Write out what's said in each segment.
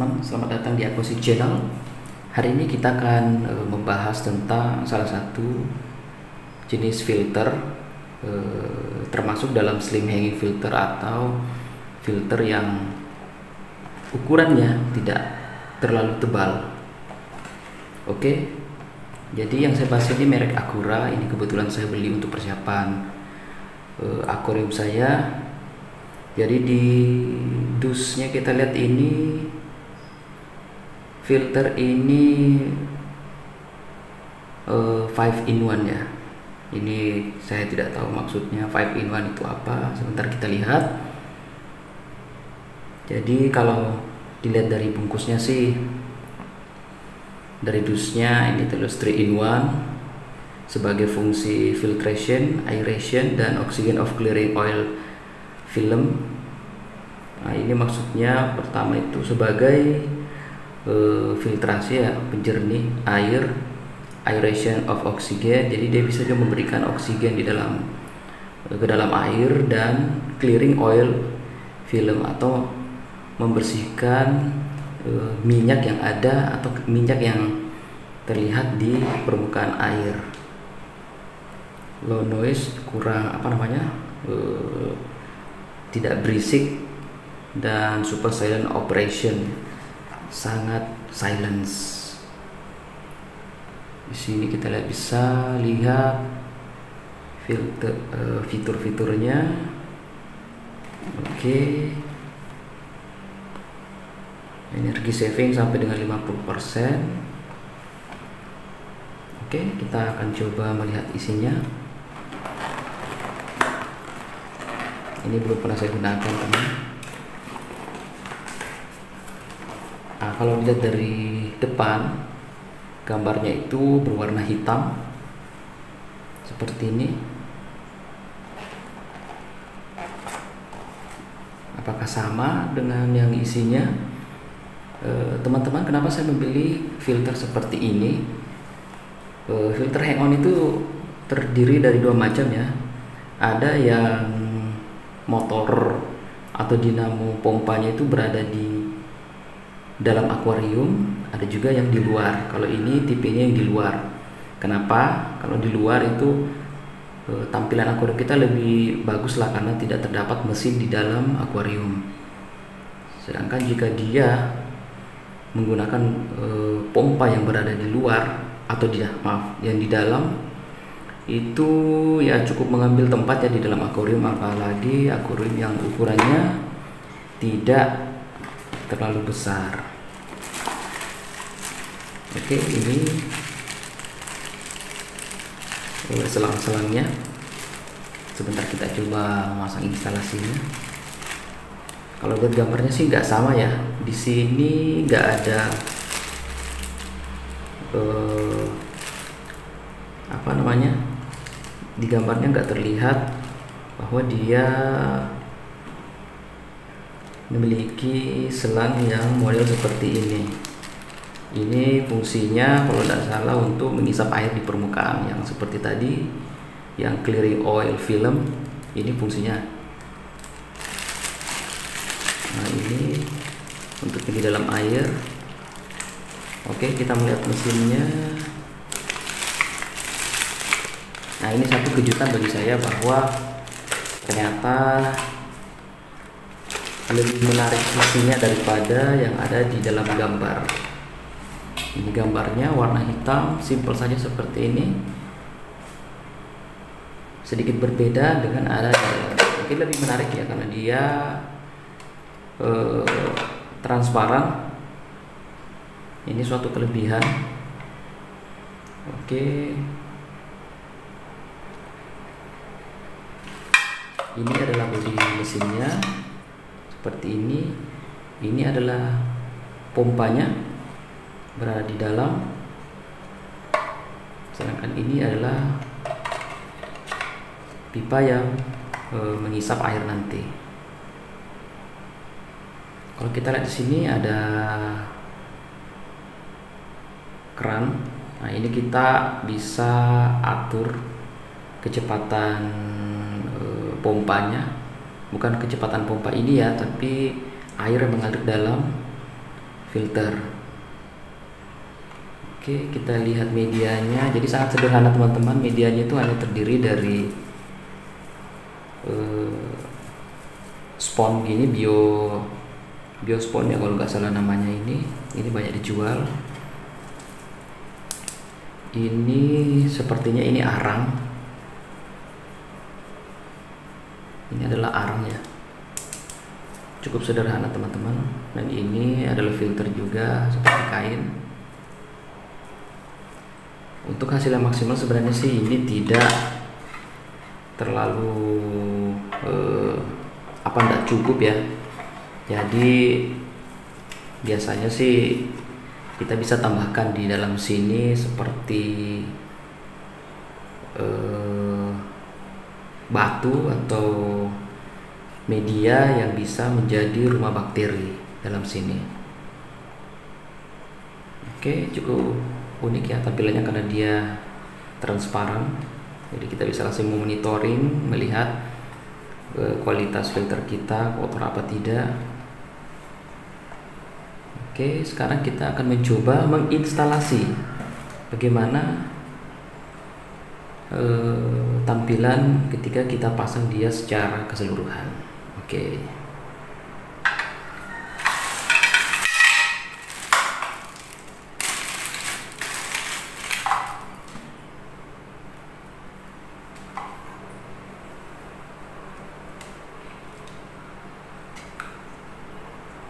teman-teman, selamat datang di Aquasik Channel. Hari ini kita akan membahas tentang salah satu jenis filter, termasuk dalam slim hanging filter atau filter yang ukurannya tidak terlalu tebal. Oke, jadi yang saya bahas ini merek Akura. Ini kebetulan saya beli untuk persiapan akuarium saya. Jadi di dusnya kita lihat ini filter ini 5 in 1 ya. Ini saya tidak tahu maksudnya 5 in 1 itu apa. Sebentar kita lihat. Jadi kalau dilihat dari bungkusnya sih, dari dusnya ini tulis 3 in 1 sebagai fungsi filtration, aeration, dan oxygen of clearing oil film. Nah, ini maksudnya pertama itu sebagai filtrasi ya, penjernih air, aeration of oxygen. Jadi dia bisa juga memberikan oksigen di dalam ke dalam air, dan clearing oil film atau membersihkan minyak yang ada atau minyak yang terlihat di permukaan air. Low noise, kurang tidak berisik, dan super silent operation, sangat silence. Di sini kita bisa lihat filter fitur-fiturnya. Oke. Energi saving sampai dengan 50%. Oke, kita akan coba melihat isinya. Ini belum pernah saya gunakan, teman. Nah, kalau dilihat dari depan, gambarnya itu berwarna hitam seperti ini. Apakah sama dengan yang isinya? Teman-teman, kenapa saya membeli filter seperti ini? Filter hang on itu terdiri dari dua macam ya. Ada yang motor atau dinamo pompanya itu berada di dalam akuarium, ada juga yang di luar. Kalau ini tipenya yang di luar. Kenapa? Kalau di luar itu tampilan akuarium kita lebih bagus lah, karena tidak terdapat mesin di dalam akuarium. Sedangkan jika dia menggunakan pompa yang berada di luar atau yang di dalam, itu ya cukup mengambil tempat ya di dalam akuarium, apalagi akuarium yang ukurannya tidak terlalu besar. Oke, ini selang-selangnya. Sebentar kita coba memasang instalasinya. Kalau lihat gambarnya sih nggak sama ya. Di sini nggak ada di gambarnya nggak terlihat bahwa dia memiliki selang yang model seperti ini. Ini fungsinya kalau tidak salah untuk mengisap air di permukaan, yang seperti tadi yang clearing oil film. Ini fungsinya. Nah, ini untuk di dalam air. Oke, kita melihat mesinnya. Nah, ini satu kejutan bagi saya bahwa ternyata lebih menarik mesinnya daripada yang ada di dalam gambar. Ini gambarnya warna hitam, simple saja seperti ini. Sedikit berbeda dengan ada mungkin lebih menarik ya, karena dia transparan. Ini suatu kelebihan. Oke. Ini adalah bodi mesinnya seperti ini. Ini adalah pompanya berada di dalam. Sedangkan ini adalah pipa yang mengisap air nanti. Kalau kita lihat di sini ada keran. Nah, ini kita bisa atur kecepatan pompanya, bukan kecepatan pompa ini ya, tapi air yang mengalir dalam filter. Oke, kita lihat medianya. Jadi sangat sederhana teman-teman. Medianya itu hanya terdiri dari spon gini, biospon ya kalau nggak salah namanya ini. Ini banyak dijual. Ini sepertinya ini arang. Ini adalah arang ya. Cukup sederhana teman-teman. Dan ini adalah filter juga seperti kain. Untuk hasil yang maksimal sebenarnya sih ini tidak terlalu enggak cukup ya. Jadi biasanya sih kita bisa tambahkan di dalam sini seperti batu atau media yang bisa menjadi rumah bakteri dalam sini. Oke, cukup unik ya tampilannya karena dia transparan. Jadi kita bisa langsung monitoring, melihat kualitas filter kita kotor apa tidak. Oke, sekarang kita akan mencoba menginstalasi bagaimana tampilan ketika kita pasang dia secara keseluruhan. Oke.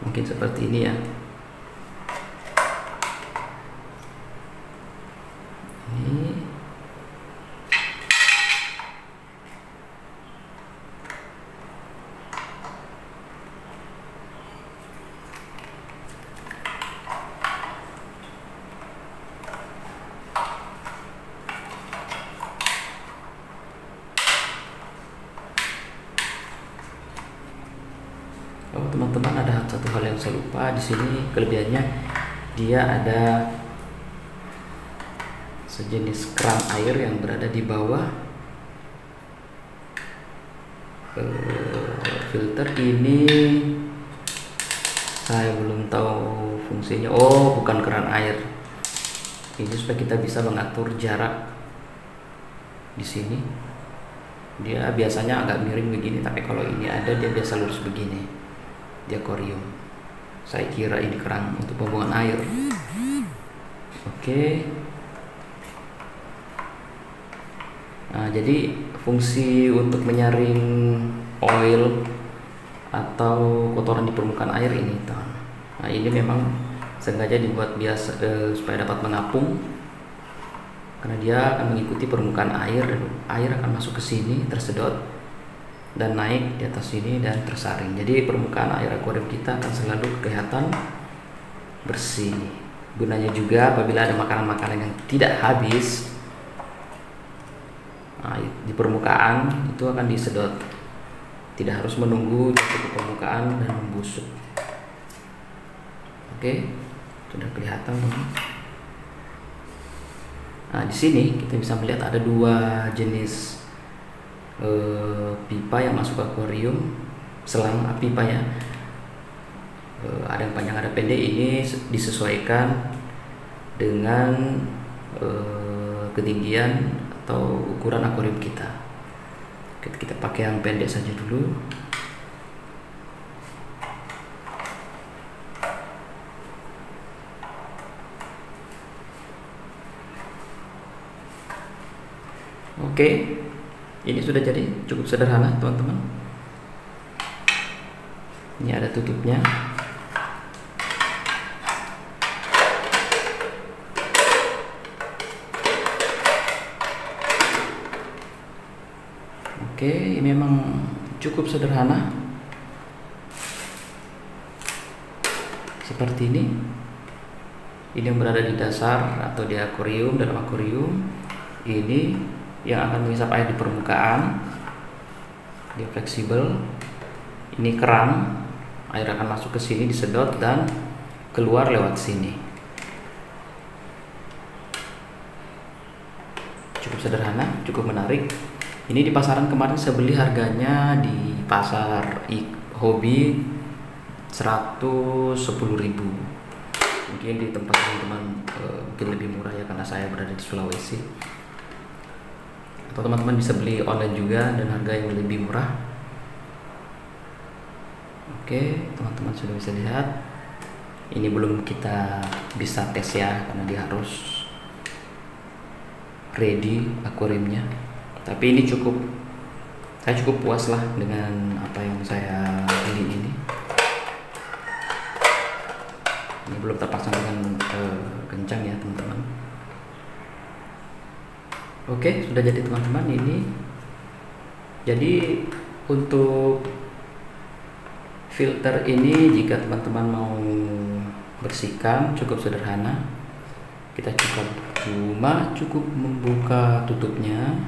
Mungkin seperti ini ya. Ini teman-teman, ada satu hal yang saya lupa di sini. Kelebihannya dia ada sejenis keran air yang berada di bawah filter ini. Saya belum tahu fungsinya. Oh, bukan keran air. Ini supaya kita bisa mengatur jarak di sini. Dia biasanya agak miring begini, tapi kalau ini ada dia biasa lurus begini. Di akuarium. Saya kira ini keran untuk pembuangan air. Oke. Nah, jadi fungsi untuk menyaring oil atau kotoran di permukaan air ini. Nah, ini memang sengaja dibuat biasa supaya dapat mengapung, karena dia akan mengikuti permukaan air dan air akan masuk ke sini, tersedot dan naik di atas sini dan tersaring. Jadi permukaan air akuarium kita akan selalu kelihatan bersih. Gunanya juga apabila ada makanan-makanan yang tidak habis, nah, di permukaan itu akan disedot. Tidak harus menunggu jatuh ke permukaan dan membusuk. Oke, sudah kelihatan teman. Nah, di sini kita bisa melihat ada dua jenis pipa yang masuk ke akuarium, selang pipa ya. Ada yang panjang, ada pendek. Ini disesuaikan dengan ketinggian atau ukuran akuarium kita. Kita pakai yang pendek saja dulu. Oke. Ini sudah jadi, cukup sederhana teman-teman. Ini ada tutupnya. Oke, ini memang cukup sederhana. Seperti ini. Ini yang berada di dasar atau di akuarium, dalam akuarium. Ini yang akan menghisap air di permukaan. Dia fleksibel. Ini keran, air akan masuk ke sini, disedot dan keluar lewat sini. Cukup sederhana, cukup menarik. Ini di pasaran kemarin saya beli, harganya di pasar hobi 110.000. Mungkin di tempat teman-teman mungkin lebih murah ya, karena saya berada di Sulawesi. Atau teman-teman bisa beli online juga dan harga yang lebih murah. Oke, teman-teman sudah bisa lihat. Ini belum kita bisa tes ya, karena dia harus ready akuariumnya. Tapi ini saya cukup puas lah dengan apa yang saya beli ini. Ini belum terpasang dengan kencang ya teman-teman. Oke, sudah jadi teman-teman. Ini jadi untuk filter ini, jika teman-teman mau bersihkan, cukup sederhana. Kita cukup membuka tutupnya,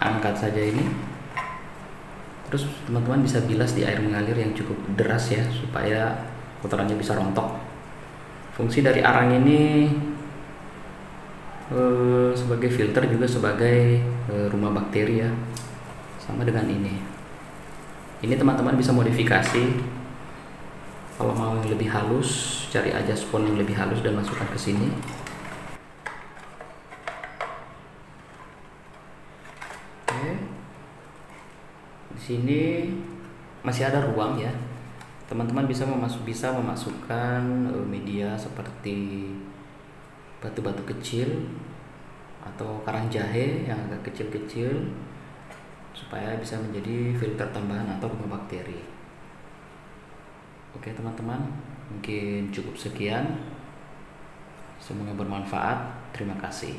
angkat saja ini, terus teman-teman bisa bilas di air mengalir yang cukup deras ya, supaya kotorannya bisa rontok. Fungsi dari arang ini sebagai filter, juga sebagai rumah bakteri ya, sama dengan ini. Ini teman-teman bisa modifikasi. Kalau mau yang lebih halus, cari aja spons yang lebih halus dan masukkan ke sini. Oke. Di sini masih ada ruang ya. Teman-teman bisa memasukkan media seperti batu-batu kecil atau karang jahe yang agak kecil-kecil, supaya bisa menjadi filter tambahan atau rumah bakteri. Oke teman-teman, mungkin cukup sekian. Semoga bermanfaat. Terima kasih.